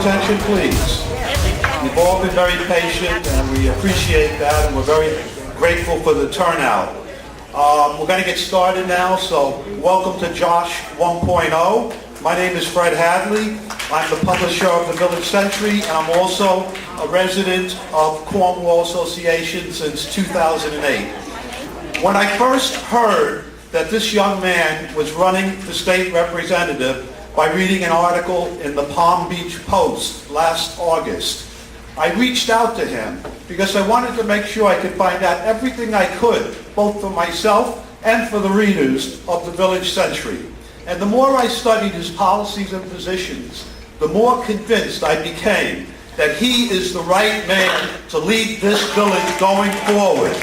attention, please? You've all been very patient, and we appreciate that, and we're very grateful for the turnout. We're going to get started now, so welcome to Josh 1.0. My name is Fred Hadley. I'm the publisher of the Village Century, and I'm also a resident of Cornwall Association since 2008. When I first heard that this young man was running for state representative by reading an article in the Palm Beach Post last August, I reached out to him because I wanted to make sure I could find out everything I could, both for myself and for the readers of the Village Century. And the more I studied his policies and positions, the more convinced I became that he is the right man to lead this village going forward.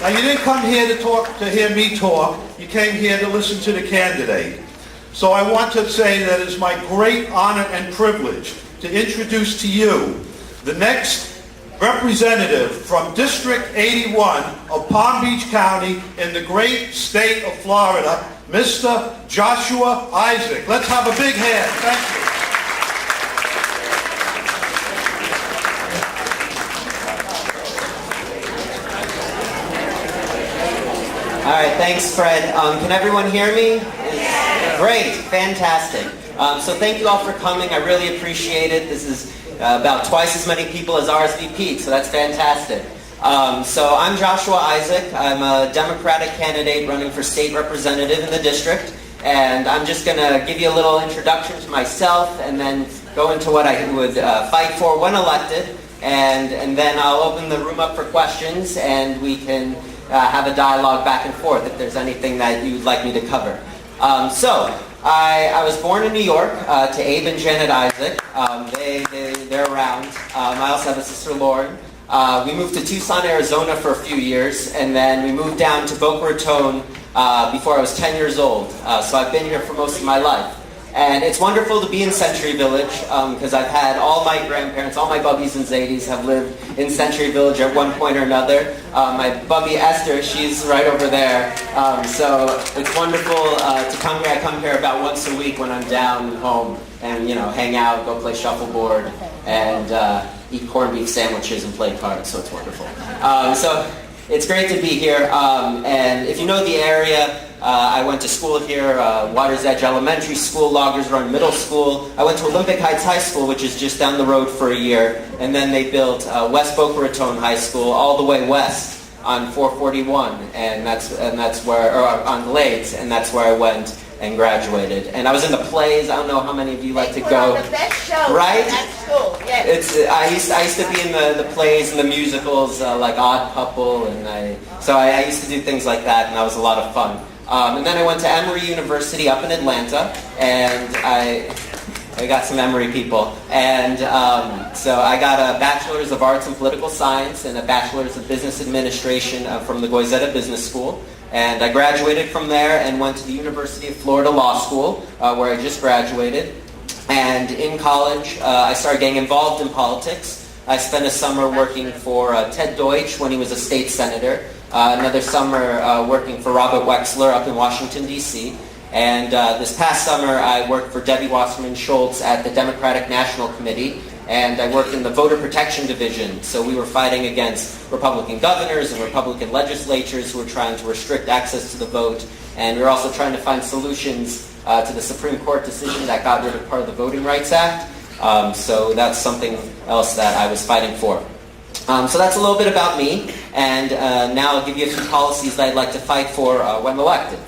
Now, you didn't come here to hear me talk. You came here to listen to the candidate. So I want to say that it's my great honor and privilege to introduce to you the next representative from District 81 of Palm Beach County in the great state of Florida, Mr. Joshua Izaak. Let's have a big hand. Thank you. All right, thanks, Fred. Can everyone hear me? Great, fantastic. So thank you all for coming. I really appreciate it. This is about twice as many people as RSVP'd, so that's fantastic. So I'm Joshua Izaak. I'm a Democratic candidate running for state representative in the district, and I'm just going to give you a little introduction to myself and then go into what I would fight for when elected, and then I'll open the room up for questions, and we can have a dialogue back and forth if there's anything that you'd like me to cover. I was born in New York to Abe and Janet Izaak. They're around. I also have a sister, Lauren. We moved to Tucson, Arizona for a few years, and then we moved down to Boca Raton before I was 10 years old. So I've been here for most of my life. And it's wonderful to be in Century Village because I've had all my grandparents, all my bubbies and zadies have lived in Century Village at one point or another. My bubby Esther, she's right over there. So it's wonderful to come here. I come here about once a week when I'm down home and, hang out, go play shuffleboard, and eat corned beef sandwiches and play cards. So it's wonderful. So it's great to be here. And if you know the area, I went to school here, Water's Edge Elementary School, Loggers Run Middle School. I went to Olympic Heights High School, which is just down the road for a year. And then they built West Boca Raton High School all the way west on 441. And that's where, or on Glades, and that's where I went and graduated. And I was in the plays. I don't know how many of you like to go. The best show right? at school. Yes. I used to be in the plays and the musicals like Odd Couple, and I used to do things like that, and that was a lot of fun. And then I went to Emory University up in Atlanta, and I got some Emory people. And so I got a Bachelor's of Arts in Political Science and a Bachelor's of Business Administration from the Goizeta Business School. And I graduated from there and went to the University of Florida Law School, where I just graduated. And in college, I started getting involved in politics. I spent a summer working for Ted Deutsch when he was a state senator. Another summer working for Robert Wexler up in Washington, D.C. And this past summer, I worked for Debbie Wasserman Schultz at the Democratic National Committee, and I worked in the Voter Protection Division. So we were fighting against Republican governors and Republican legislatures who were trying to restrict access to the vote. And we were also trying to find solutions to the Supreme Court decision that got rid of part of the Voting Rights Act. So that's something else that I was fighting for. So that's a little bit about me, and now I'll give you a few policies that I'd like to fight for when elected.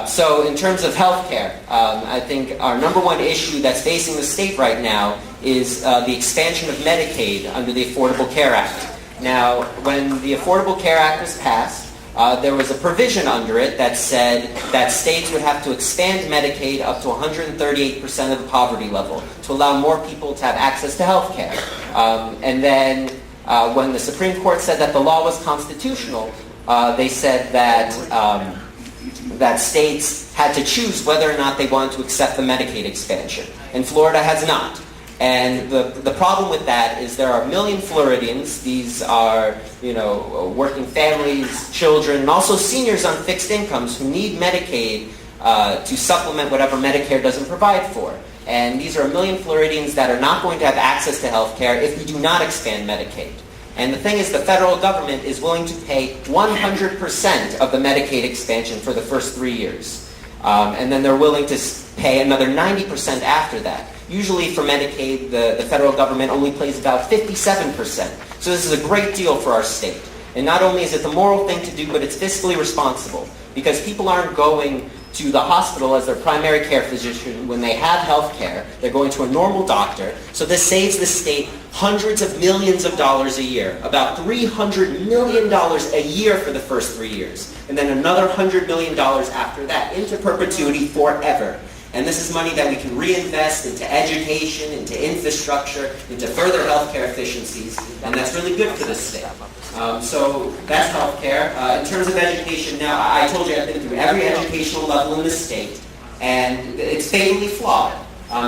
So in terms of health care, I think our number one issue that's facing the state right now is the expansion of Medicaid under the Affordable Care Act. Now, when the Affordable Care Act was passed, there was a provision under it that said that states would have to expand Medicaid up to 138% of the poverty level to allow more people to have access to health care. And then when the Supreme Court said that the law was constitutional, they said that states had to choose whether or not they wanted to accept the Medicaid expansion. And Florida has not. And the problem with that is there are a million Floridians. These are, working families, children, and also seniors on fixed incomes who need Medicaid to supplement whatever Medicare doesn't provide for. And these are 1 million Floridians that are not going to have access to health care if we do not expand Medicaid. And the thing is, the federal government is willing to pay 100% of the Medicaid expansion for the first 3 years. And then they're willing to pay another 90% after that. Usually for Medicaid, the federal government only pays about 57%. So this is a great deal for our state. And not only is it the moral thing to do, but it's fiscally responsible. Because people aren't going to the hospital as their primary care physician when they have health care. They're going to a normal doctor. So this saves the state hundreds of millions of dollars a year. About $300 million a year for the first 3 years. And then another $100 million after that, into perpetuity forever. And this is money that we can reinvest into education, into infrastructure, into further healthcare efficiencies, and that's really good for the state. So that's healthcare. In terms of education, now I told you I've been through every educational level in the state, and it's fatally flawed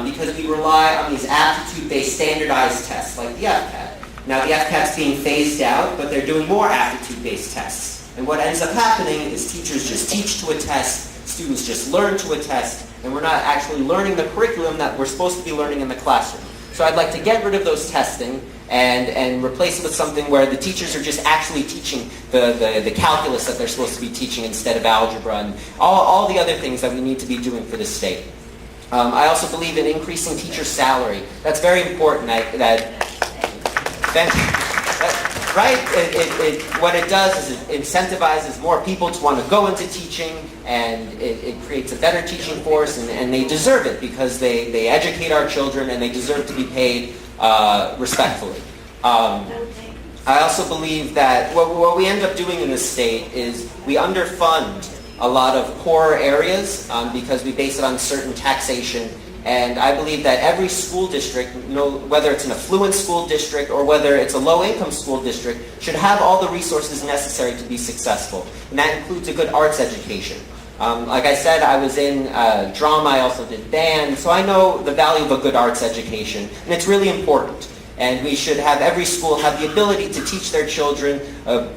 because we rely on these aptitude-based standardized tests like the FCAT. Now the FCAT's being phased out, but they're doing more aptitude-based tests. And what ends up happening is teachers just teach to a test, students just learn to a test, and we're not actually learning the curriculum that we're supposed to be learning in the classroom. So I'd like to get rid of those testing and replace it with something where the teachers are just actually teaching the calculus that they're supposed to be teaching instead of algebra and all the other things that we need to be doing for the state. I also believe in increasing teacher salary. That's very important. Right? What it does is it incentivizes more people to want to go into teaching, and it creates a better teaching force, and they deserve it because they educate our children and they deserve to be paid respectfully. I also believe that what we end up doing in this state is we underfund a lot of poorer areas because we base it on certain taxation. And I believe that every school district, whether it's an affluent school district or whether it's a low-income school district, should have all the resources necessary to be successful. And that includes a good arts education. Like I said, I was in drama, I also did band, so I know the value of a good arts education, and it's really important. And we should have every school have the ability to teach their children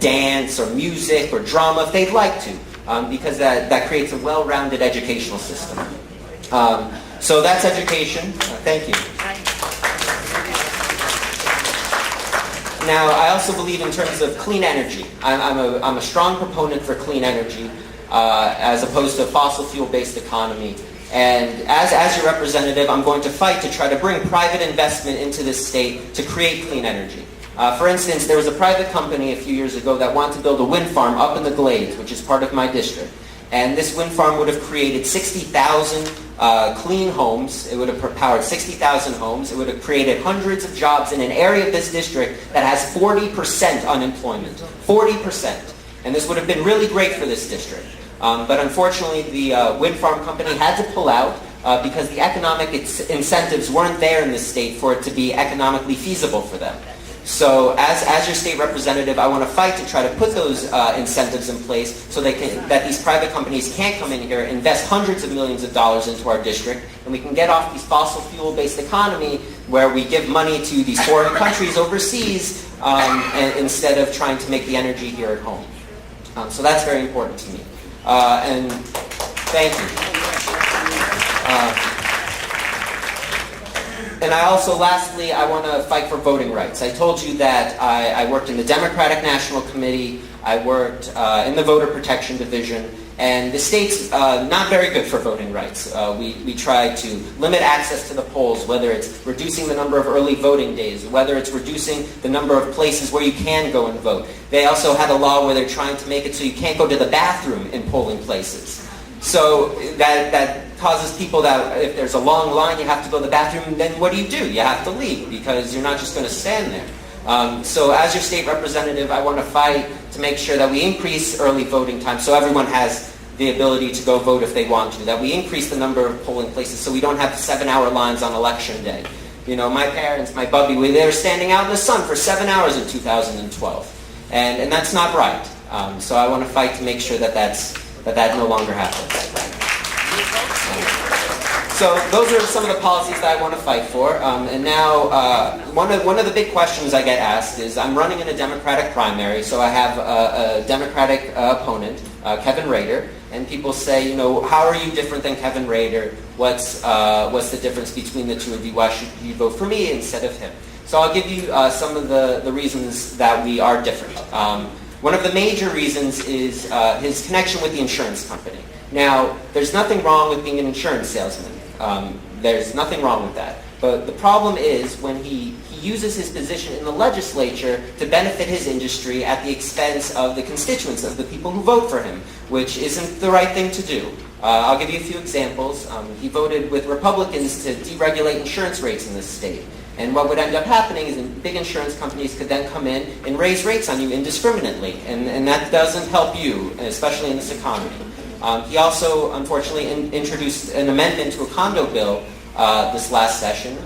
dance or music or drama if they'd like to, because that creates a well-rounded educational system. So that's education. Thank you. Now, I also believe in terms of clean energy. I'm a strong proponent for clean energy as opposed to a fossil fuel-based economy. And as your representative, I'm going to fight to try to bring private investment into this state to create clean energy. For instance, there was a private company a few years ago that wanted to build a wind farm up in the Glades, which is part of my district. And this wind farm would have created 60,000 clean homes. It would have powered 60,000 homes. It would have created hundreds of jobs in an area of this district that has 40% unemployment. 40%. And this would have been really great for this district. But unfortunately, the wind farm company had to pull out because the economic incentives weren't there in this state for it to be economically feasible for them. So as your state representative, I want to fight to try to put those incentives in place so that these private companies can't come in here, invest hundreds of millions of dollars into our district, and we can get off these fossil fuel-based economy where we give money to these foreign countries overseas instead of trying to make the energy here at home. So that's very important to me. And thank you. And I also, lastly, I want to fight for voting rights. I told you that I worked in the Democratic National Committee, I worked in the Voter Protection Division, and the state's not very good for voting rights. We try to limit access to the polls, whether it's reducing the number of early voting days, whether it's reducing the number of places where you can go and vote. They also had a law where they're trying to make it so you can't go to the bathroom in polling places. So that causes people that if there's a long line, you have to go to the bathroom, then what do? You have to leave because you're not just going to stand there. So as your state representative, I want to fight to make sure that we increase early voting time so everyone has the ability to go vote if they want to, that we increase the number of polling places so we don't have 7-hour lines on election day. You know, my parents, my bubby, they were standing out in the sun for 7 hours in 2012. And that's not right. So I want to fight to make sure that that no longer happens. So those are some of the policies that I want to fight for. And now, one of the big questions I get asked is, I'm running in a Democratic primary, so I have a Democratic opponent, Kevin Rader. and people say, how are you different than Kevin Rader? What's the difference between the two of you? Why should you vote for me instead of him? So I'll give you some of the reasons that we are different. One of the major reasons is his connection with the insurance company. Now, there's nothing wrong with being an insurance salesman. There's nothing wrong with that. But the problem is when he uses his position in the legislature to benefit his industry at the expense of the constituents, of the people who vote for him, which isn't the right thing to do. I'll give you a few examples. He voted with Republicans to deregulate insurance rates in this state. And what would end up happening is big insurance companies could then come in and raise rates on you indiscriminately. And that doesn't help you, especially in this economy. He also, unfortunately, introduced an amendment to a condo bill this last session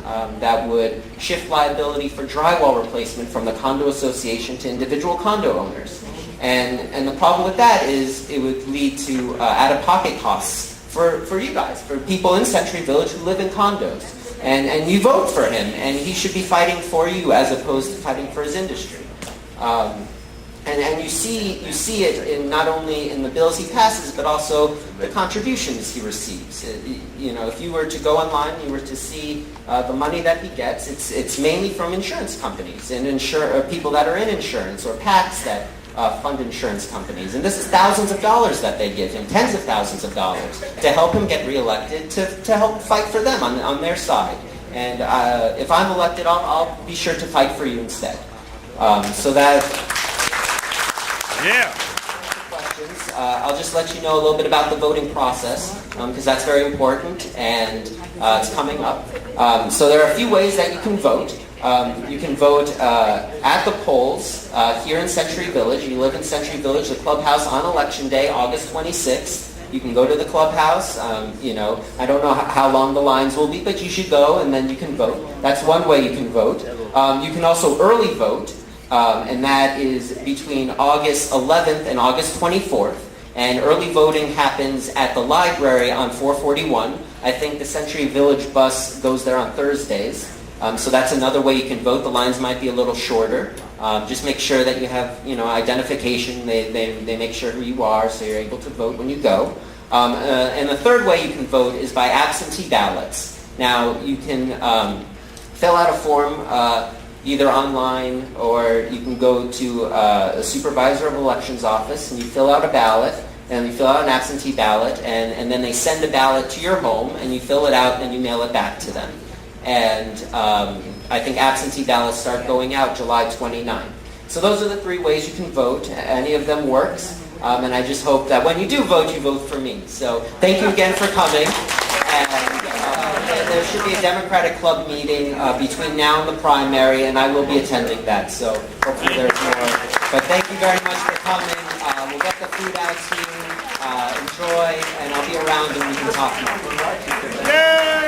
that would shift liability for drywall replacement from the condo association to individual condo owners. And the problem with that is it would lead to out-of-pocket costs for you guys, for people in Century Village who live in condos. And you vote for him, and he should be fighting for you as opposed to fighting for his industry. And you see it in not only in the bills he passes, but also the contributions he receives. If you were to go online, you were to see the money that he gets. It's mainly from insurance companies and people that are in insurance or PACs that fund insurance companies. And this is thousands of dollars that they give him, tens of thousands of dollars, to help him get reelected, to help fight for them on their side. And if I'm elected, I'll be sure to fight for you instead. So that. Yeah. Questions. I'll just let you know a little bit about the voting process because that's very important and it's coming up. So there are a few ways that you can vote. You can vote at the polls here in Century Village. You live in Century Village, the clubhouse on Election Day, August 26th. You can go to the clubhouse. I don't know how long the lines will be, but you should go and then you can vote. That's one way you can vote. You can also early vote. And that is between August 11th and August 24th. And early voting happens at the library on 441. I think the Century Village bus goes there on Thursdays. So that's another way you can vote. The lines might be a little shorter. Just make sure that you have, identification. They make sure who you are so you're able to vote when you go. And the third way you can vote is by absentee ballots. Now, you can fill out a form either online or you can go to a supervisor of elections office and you fill out a ballot and you fill out an absentee ballot and then they send a ballot to your home and you fill it out and you mail it back to them. And I think absentee ballots start going out July 29th. So those are the three ways you can vote. Any of them works. And I just hope that when you do vote, you vote for me. So thank you again for coming. And there should be a Democratic Club meeting between now and the primary, and I will be attending that. So hopefully there's more. But thank you very much for coming. We'll get the food out to you. Enjoy, and I'll be around and we can talk more. Yeah!